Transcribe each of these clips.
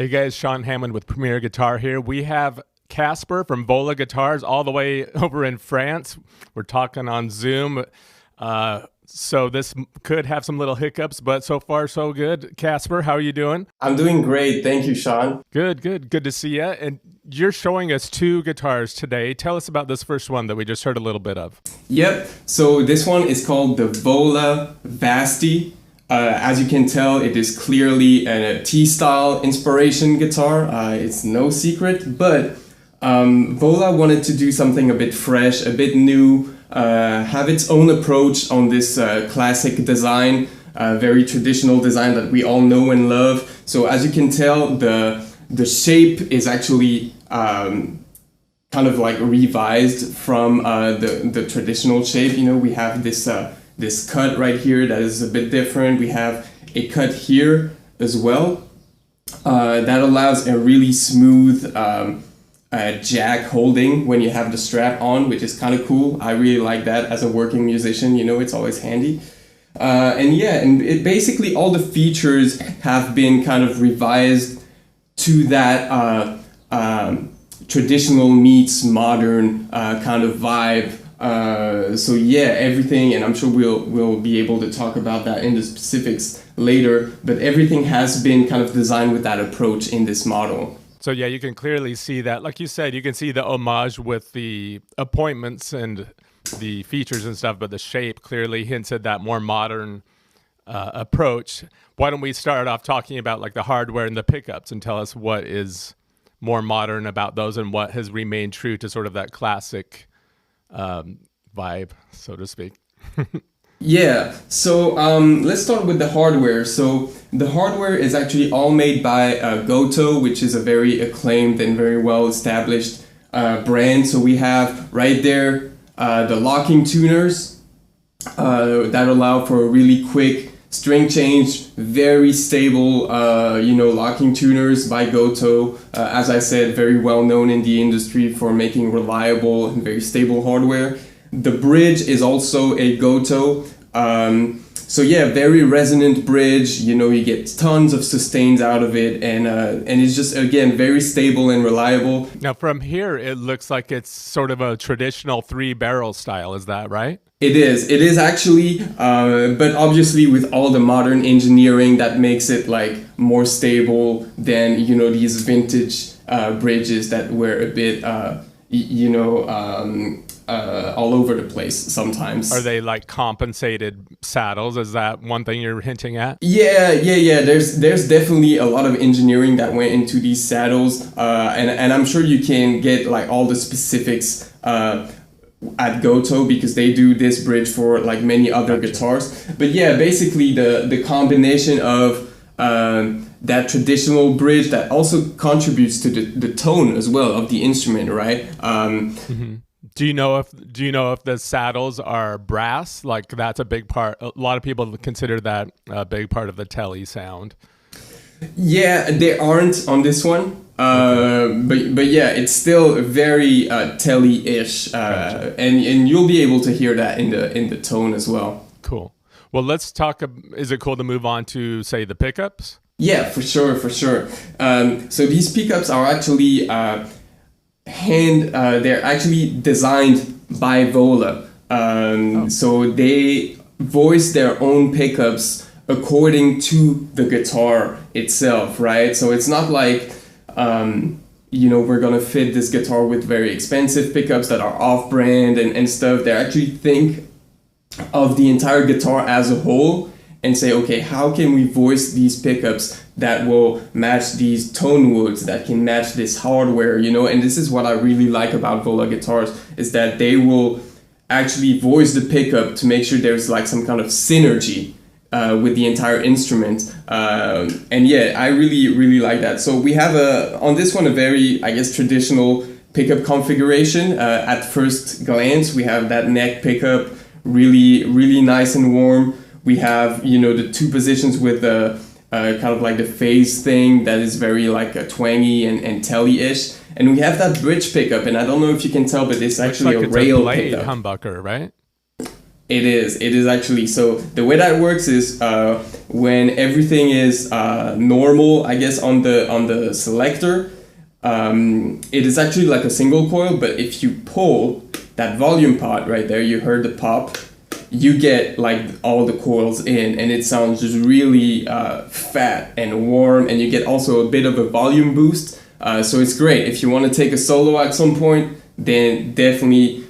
Hey guys, Sean Hammond with Premier Guitar here. We have Casper from Vola Guitars all the way over in France. We're talking on Zoom. So this could have some little hiccups, but so far so good. Casper, how are you doing? I'm doing great. Thank you, Sean. Good to see you. And you're showing us two guitars today. Tell us about this first one that we just heard a little bit of. Yep. So this one is called the Vola Vasti. As you can tell, it is clearly a T-style inspiration guitar. It's no secret, but Vola wanted to do something a bit fresh, a bit new, have its own approach on this classic design, very traditional design that we all know and love. So as you can tell, the shape is actually kind of like revised from the traditional shape. You know, we have this cut right here that is a bit different. We have a cut here as well that allows a really smooth jack holding when you have the strap on, which is kind of cool. I really like that as a working musician. You know, it's always handy. And it basically all the features have been kind of revised to that traditional meets modern kind of vibe. So yeah, everything, and I'm sure we'll be able to talk about that in the specifics later, but everything has been kind of designed with that approach in this model. So yeah, you can clearly see that. Like you said, you can see the homage with the appointments and the features and stuff, but the shape clearly hints at that more modern approach. Why don't we start off talking about like the hardware and the pickups and tell us what is more modern about those and what has remained true to sort of that classic vibe, so to speak. Yeah, so let's start with the hardware. So the hardware is actually all made by Goto, which is a very acclaimed and very well established brand. So we have right there the locking tuners that allow for a really quick string change, very stable, locking tuners by Goto. As I said, very well known in the industry for making reliable and very stable hardware. The bridge is also a Goto. So yeah, very resonant bridge. You know, you get tons of sustains out of it, and it's just again very stable and reliable. Now from here, it looks like it's sort of a traditional 3-barrel style. Is that right? It is actually, but obviously with all the modern engineering that makes it like more stable than, you know, these vintage bridges that were a bit, all over the place sometimes. Are they like compensated saddles? Is that one thing you're hinting at? Yeah. There's definitely a lot of engineering that went into these saddles, and I'm sure you can get like all the specifics at Goto because they do this bridge for like many other guitars. But yeah, basically the combination of that traditional bridge that also contributes to the tone as well of the instrument, right? Do you know if the saddles are brass? Like that's a big part. A lot of people consider that a big part of the Telly sound. Yeah, they aren't on this one. But yeah, it's still very Telly-ish, Gotcha. and you'll be able to hear that in the tone as well. Cool. Well, let's talk. Is it cool to move on to say the pickups? Yeah, for sure. So these pickups are actually they're actually designed by Vola. So they voice their own pickups according to the guitar itself, right? So it's not like we're gonna fit this guitar with very expensive pickups that are off-brand and stuff. They actually think of the entire guitar as a whole and say, okay, how can we voice these pickups that will match these tone woods, that can match this hardware, you know? And this is what I really like about Vola guitars, is that they will actually voice the pickup to make sure there's like some kind of synergy with the entire instrument. And yeah, I really like that. So we have on this one a very, I guess, traditional pickup configuration. At first glance, we have that neck pickup, really nice and warm. We have, you know, the two positions with the kind of like the phase thing that is very like a twangy and telly-ish. And we have that bridge pickup, and I don't know if you can tell, but it's actually Looks like a rail blade pickup. humbucker, right? It is. It is actually. So the way that works is when everything is normal, I guess on the selector, it is actually like a single coil. But if you pull that volume pot right there, you heard the pop. You get like all the coils in, and it sounds just really fat and warm, and you get also a bit of a volume boost. So it's great if you want to take a solo at some point. Then definitely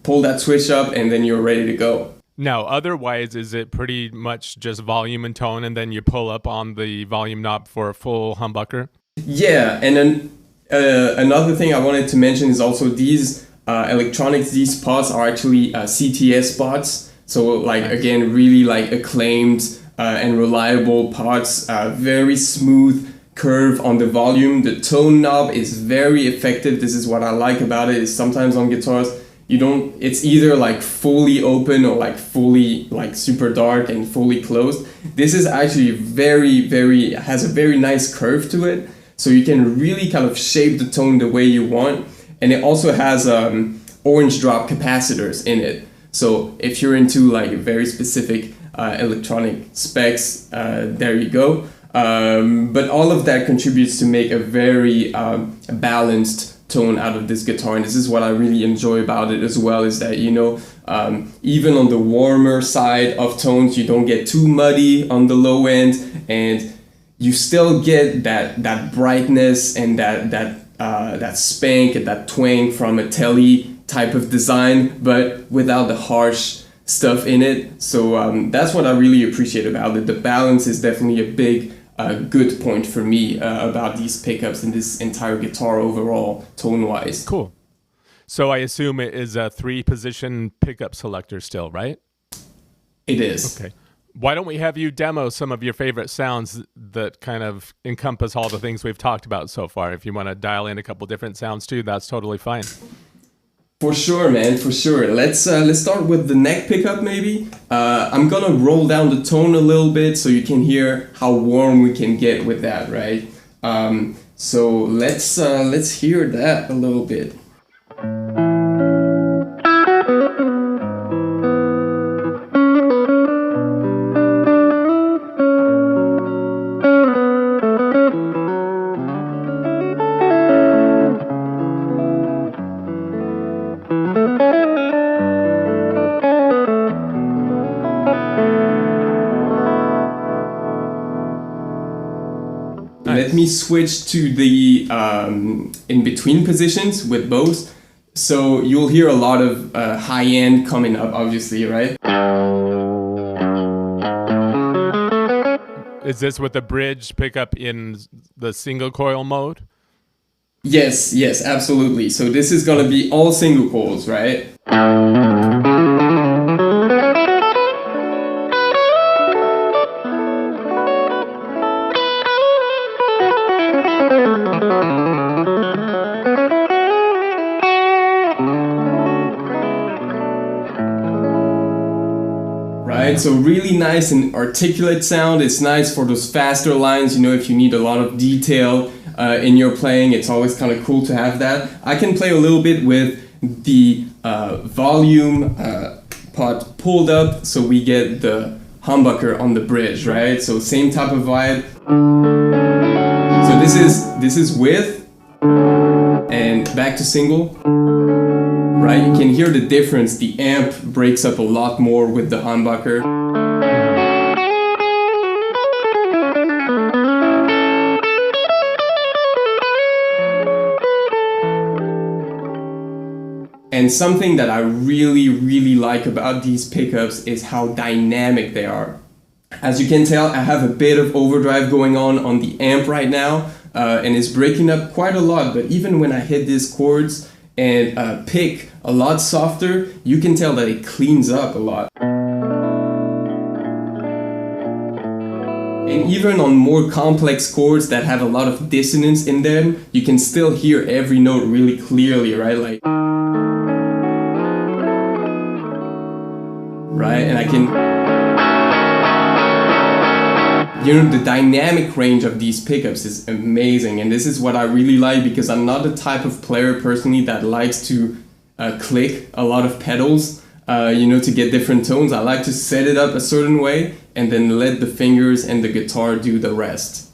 pull that switch up, and then you're ready to go. Now, otherwise, is it pretty much just volume and tone, and then you pull up on the volume knob for a full humbucker? Yeah, and then another thing I wanted to mention is also these electronics. These pots are actually CTS pots. So like again, really like acclaimed and reliable pots. Very smooth curve on the volume. The tone knob is very effective. This is what I like about it. Is sometimes on guitars it's either like fully open or like fully like super dark and fully closed. This is actually has a very nice curve to it, so you can really kind of shape the tone the way you want. And it also has orange drop capacitors in it, so if you're into like very specific electronic specs, there you go. But all of that contributes to make a very balanced tone out of this guitar, and this is what I really enjoy about it as well, is that even on the warmer side of tones, you don't get too muddy on the low end, and you still get that brightness and that spank and that twang from a telly type of design, but without the harsh stuff in it. So that's what I really appreciate about it. The balance is definitely a big good point for me about these pickups and this entire guitar overall, tone-wise. Cool. So I assume it is a 3-position pickup selector still, right? It is. Okay. Why don't we have you demo some of your favorite sounds that kind of encompass all the things we've talked about so far? If you want to dial in a couple different sounds too, that's totally fine. For sure, man, for sure. Let's start with the neck pickup maybe. I'm gonna roll down the tone a little bit so you can hear how warm we can get with that, right? So let's hear that a little bit. Let me switch to the in-between positions with both. So you'll hear a lot of high end coming up, obviously, right? Is this with the bridge pickup in the single coil mode? Yes, absolutely. So this is gonna be all single coils, right? So really nice and articulate sound. It's nice for those faster lines, if you need a lot of detail in your playing, it's always kind of cool to have that. I can play a little bit with the volume pot pulled up, so we get the humbucker on the bridge, right? So same type of vibe. So this is with and back to single. Right, you can hear the difference. The amp breaks up a lot more with the humbucker. And something that I really like about these pickups is how dynamic they are. As you can tell, I have a bit of overdrive going on the amp right now, and it's breaking up quite a lot, but even when I hit these chords and pick a lot softer, you can tell that it cleans up a lot. And even on more complex chords that have a lot of dissonance in them, you can still hear every note really clearly, right? Like, right? And I can, the dynamic range of these pickups is amazing, and this is what I really like, because I'm not the type of player personally that likes to click a lot of pedals. to get different tones. I like to set it up a certain way and then let the fingers and the guitar do the rest.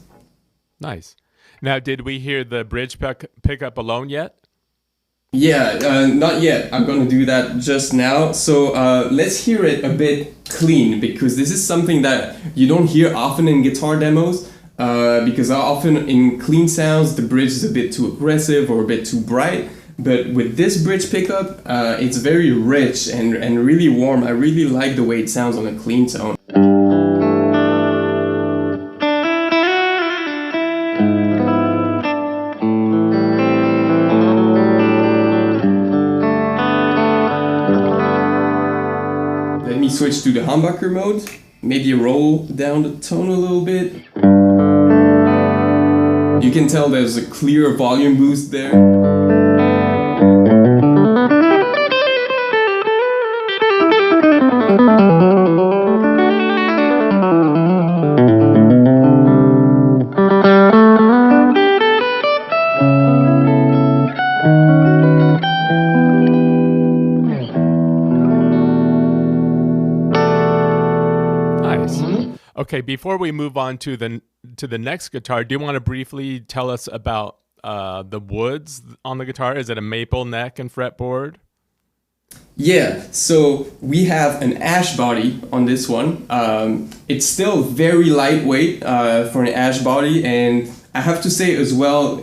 Nice. Now, did we hear the bridge pickup alone yet? Yeah, not yet. I'm going to do that just now. So let's hear it a bit clean, because this is something that you don't hear often in guitar demos. Because often in clean sounds, the bridge is a bit too aggressive or a bit too bright. But with this bridge pickup, it's very rich and really warm. I really like the way it sounds on a clean tone. Let me switch to the humbucker mode. Maybe roll down the tone a little bit. You can tell there's a clear volume boost there. Okay, before we move on to the next guitar, do you want to briefly tell us about the woods on the guitar? Is it a maple neck and fretboard? Yeah, so we have an ash body on this one. It's still very lightweight for an ash body, and I have to say as well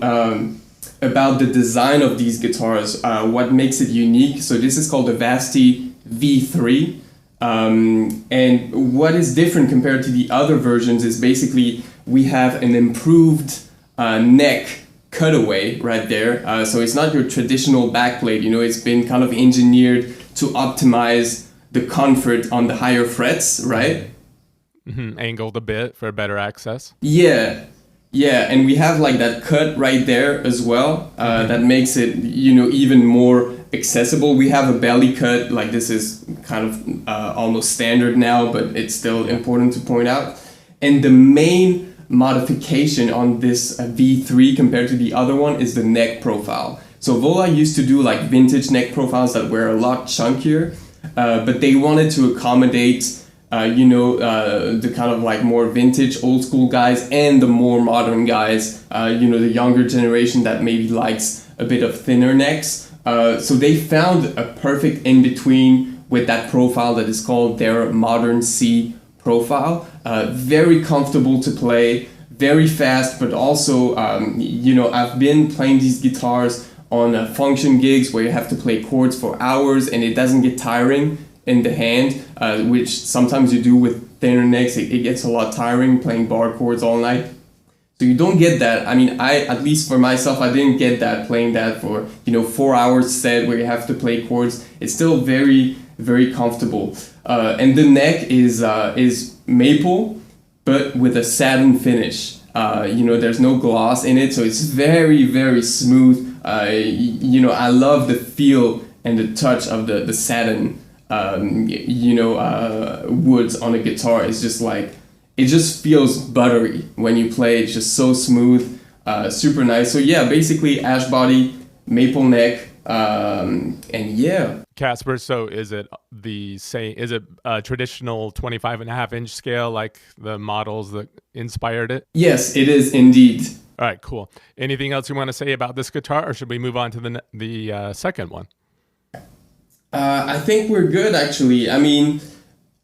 about the design of these guitars, what makes it unique. So this is called the Vasti V3. And what is different compared to the other versions is basically we have an improved neck cutaway right there. So it's not your traditional backplate, it's been kind of engineered to optimize the comfort on the higher frets, right? Mm-hmm. Angled a bit for better access. Yeah, and we have like that cut right there as well. That makes it, even more accessible. We have a belly cut, like this is kind of almost standard now, but it's still important to point out. And the main modification on this V3 compared to the other one is the neck profile. So Vola used to do like vintage neck profiles that were a lot chunkier, but they wanted to accommodate the kind of like more vintage old school guys and the more modern guys, the younger generation that maybe likes a bit of thinner necks. So they found a perfect in-between with that profile that is called their Modern C profile. Very comfortable to play, very fast, but also, I've been playing these guitars on function gigs where you have to play chords for hours and it doesn't get tiring in the hand, which sometimes you do with thinner necks. It gets a lot tiring playing bar chords all night. So you don't get that. I mean, at least for myself, I didn't get that playing that for 4 hours set where you have to play chords. It's still very, very comfortable. And the neck is maple, but with a satin finish. There's no gloss in it, so it's very, very smooth. I love the feel and the touch of the satin, woods on a guitar. It's just like, it just feels buttery when you play. It's just so smooth, super nice. So yeah, basically ash body, maple neck, and yeah. Casper, so is it the same? Is it a traditional 25.5-inch scale like the models that inspired it? Yes, it is indeed. All right, cool. Anything else you want to say about this guitar, or should we move on to the second one? I think we're good, actually. I mean,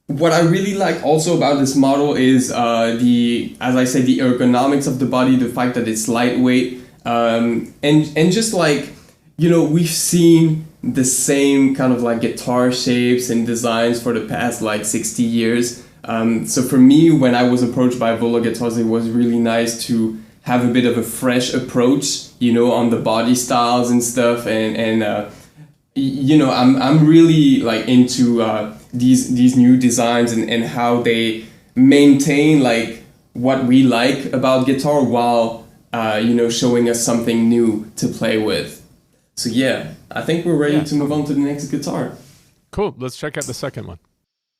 what I really like also about this model is as I said, the ergonomics of the body, the fact that it's lightweight, and just like, we've seen the same kind of like guitar shapes and designs for the past like 60 years. So for me, when I was approached by Vola Guitars, it was really nice to have a bit of a fresh approach, on the body styles and stuff, and I'm really like into these new designs and how they maintain like what we like about guitar while showing us something new to play with. So yeah, I think we're ready to move on to the next guitar. Cool. Let's check out the second one.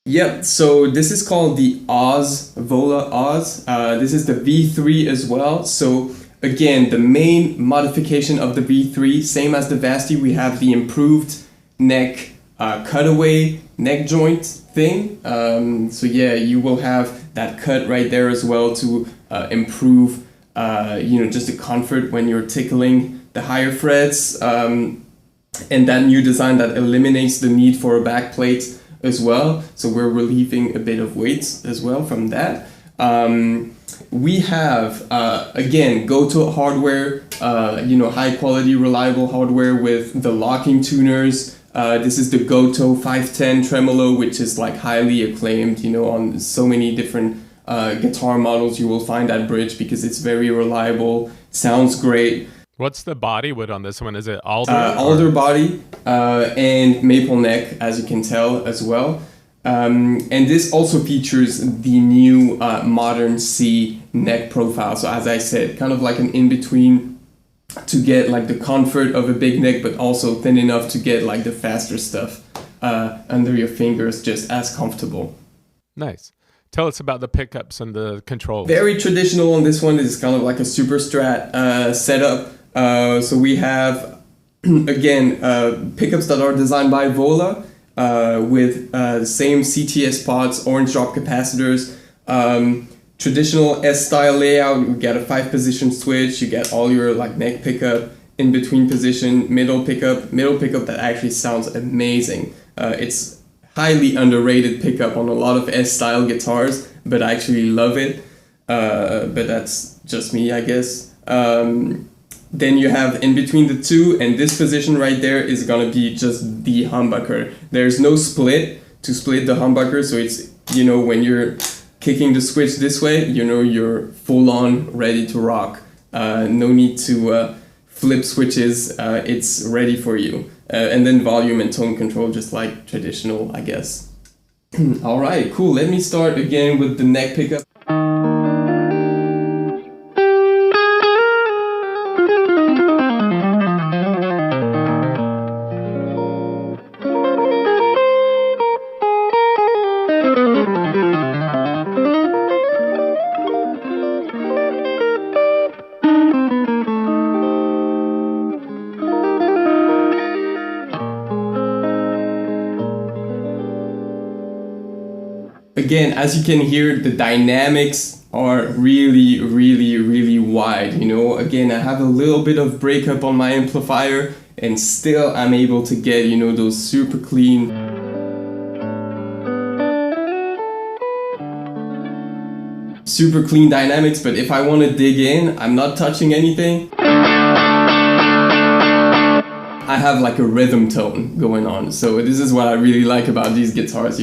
Yep, so this is called the Oz, Vola Oz. This is the V3 as well. So again, the main modification of the V3, same as the Vasti, we have the improved neck cutaway neck joint thing. So yeah, you will have that cut right there as well to improve just the comfort when you're tickling the higher frets. And that new design that eliminates the need for a back plate as well. So we're relieving a bit of weight as well from that. We have, again, go-to hardware, high quality, reliable hardware with the locking tuners. This is the Goto 510 tremolo, which is like highly acclaimed, on so many different guitar models you will find that bridge because it's very reliable, sounds great. What's the body wood on this one? Is it alder? Alder body and maple neck, as you can tell as well. And this also features the new modern C neck profile. So as I said, kind of like an in-between to get like the comfort of a big neck, but also thin enough to get like the faster stuff under your fingers, just as comfortable. Nice. Tell us about the pickups and the controls. Very traditional on this one. It's kind of like a super strat setup. So we have, again, pickups that are designed by Vola with the same CTS pots, orange drop capacitors, traditional S-style layout. You get a 5-position switch, you get all your like neck pickup, in between position, middle pickup that actually sounds amazing. It's highly underrated pickup on a lot of S-style guitars, but I actually love it. But that's just me, I guess. Then you have in between the two, and this position right there is gonna be just the humbucker. There's no split to split the humbucker, so it's, when you're kicking the switch this way, you're full on ready to rock. No need to flip switches, it's ready for you. And then volume and tone control, just like traditional, I guess. All right, cool. Let me start again with the neck pickup. Again, as you can hear, the dynamics are really, really, really wide. Again, I have a little bit of breakup on my amplifier, and still I'm able to get, those super clean dynamics. But if I want to dig in, I'm not touching anything. I have like a rhythm tone going on. So this is what I really like about these guitars,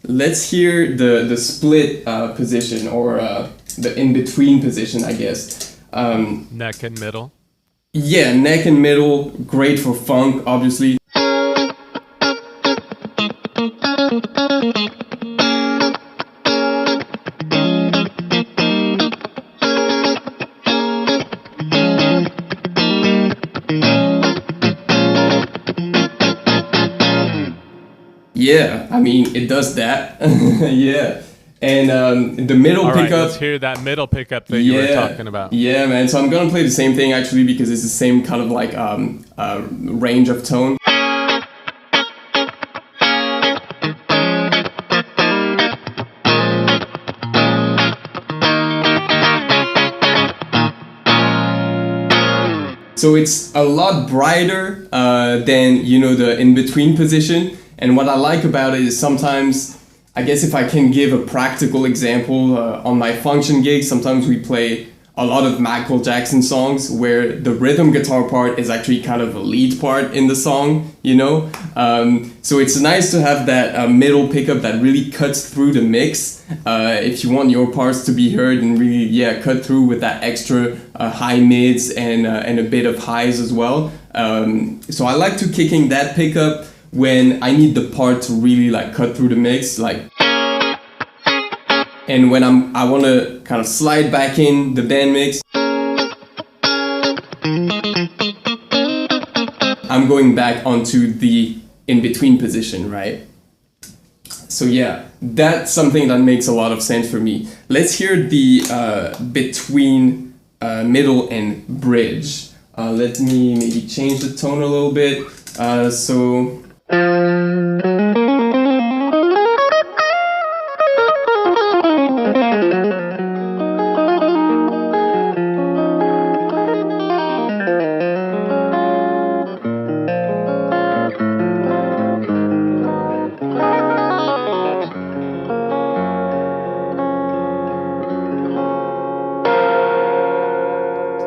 Let's hear the split position, or the in-between position, I guess. Neck and middle. Yeah, neck and middle, great for funk, obviously. Yeah, I mean, it does that. Yeah. And the middle pickup. pickup. Let's hear that middle pickup that you were talking about. Yeah, man. So I'm going to play the same thing actually, because it's the same kind of like range of tone. So it's a lot brighter than, the in-between position. And what I like about it is sometimes, I guess if I can give a practical example, on my function gigs, sometimes we play a lot of Michael Jackson songs where the rhythm guitar part is actually kind of a lead part in the song, So it's nice to have that middle pickup that really cuts through the mix if you want your parts to be heard and really, cut through with that extra high mids and a bit of highs as well. So I like to kicking that pickup when I need the part to really like cut through the mix, and when I want to kind of slide back in the band mix, I'm going back onto the in-between position, right? So yeah, that's something that makes a lot of sense for me. Let's hear the between middle and bridge Let me maybe change the tone a little bit. So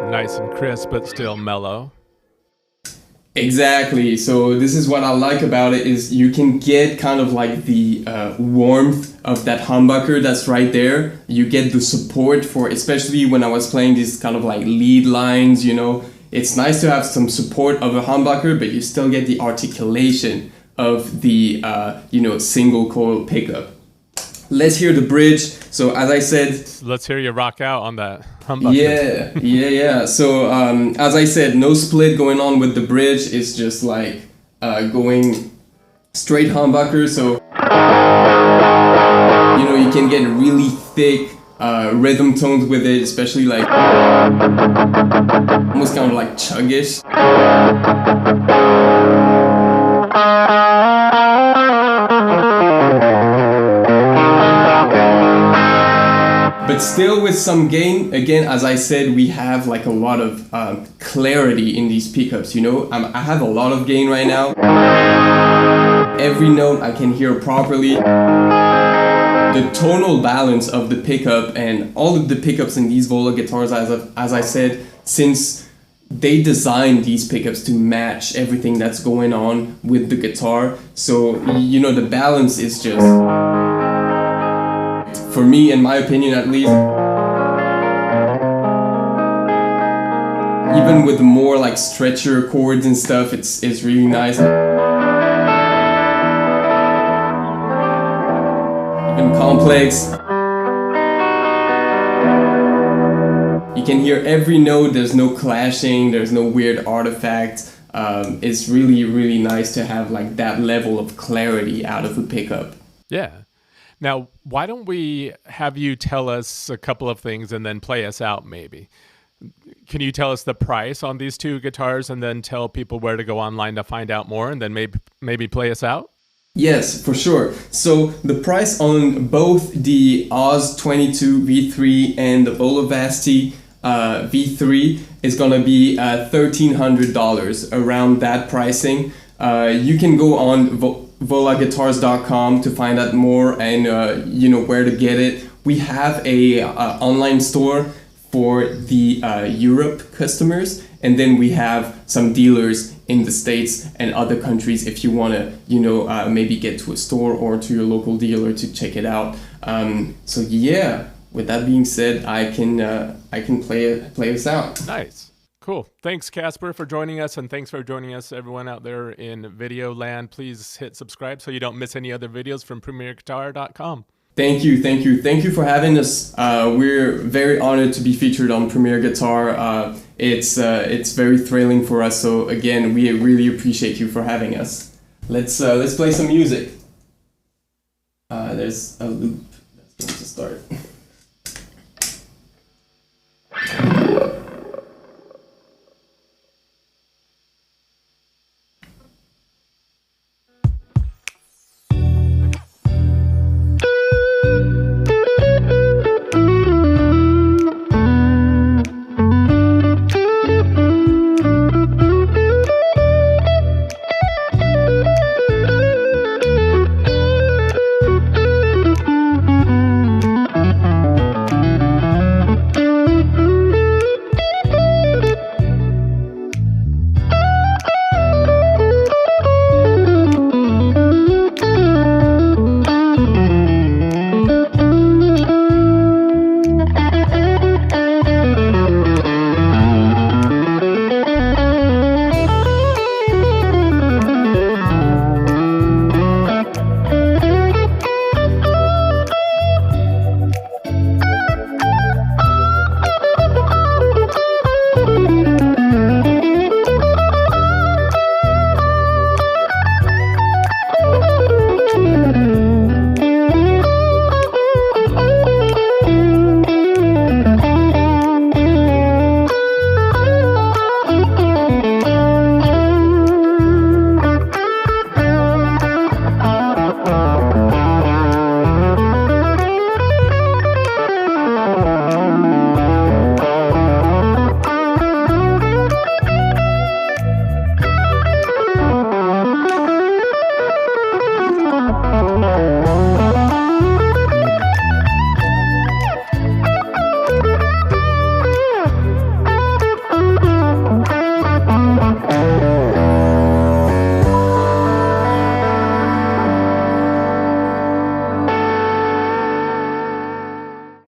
Nice and crisp, but still mellow. exactly. So this is what I like about it, is you can get kind of like the warmth of that humbucker that's right there. You get the support for, especially when I was playing these kind of like lead lines, you know, it's nice to have some support of a humbucker, but you still get the articulation of the, you know, single coil pickup. Let's hear the bridge. So as I said, Let's hear you rock out on that humbucker. yeah. So as I said, no split going on with the bridge. It's just like going straight humbucker. So you know, you can get really thick rhythm tones with it, especially like almost kind of like chuggish. But still with some gain. Again, as I said, we have like a lot of clarity in these pickups, you know. I have a lot of gain right now. Every note I can hear properly. The tonal balance of the pickup and all of the pickups in these Vola guitars, as I said, since they designed these pickups to match everything that's going on with the guitar. So, you know, the balance is just, for me, in my opinion at least, even with more like stretcher chords and stuff, it's really nice. Even complex. You can hear every note, there's no clashing, there's no weird artifacts. It's really, really nice to have like that level of clarity out of a pickup. Yeah. Now, why don't we have you tell us a couple of things and then play us out maybe? Can you tell us the price on these two guitars and then tell people where to go online to find out more and then maybe play us out? Yes, for sure. So the price on both the Oz 22 V3 and the Vola Vasti V3 is going to be $1,300, around that pricing. You can go on volaguitars.com to find out more and you know where to get it. We have a online store for the Europe customers, and then we have some dealers in the States and other countries if you want to, you know, maybe get to a store or to your local dealer to check it out. So yeah, with that being said, I can play us out. Nice. Cool. Thanks, Casper, for joining us, and thanks for joining us, everyone out there in video land. Please hit subscribe so you don't miss any other videos from premierguitar.com. Thank you for having us. We're very honored to be featured on Premier Guitar. It's very thrilling for us. So again, we really appreciate you for having us. Let's play some music. There's a loop that's going to start.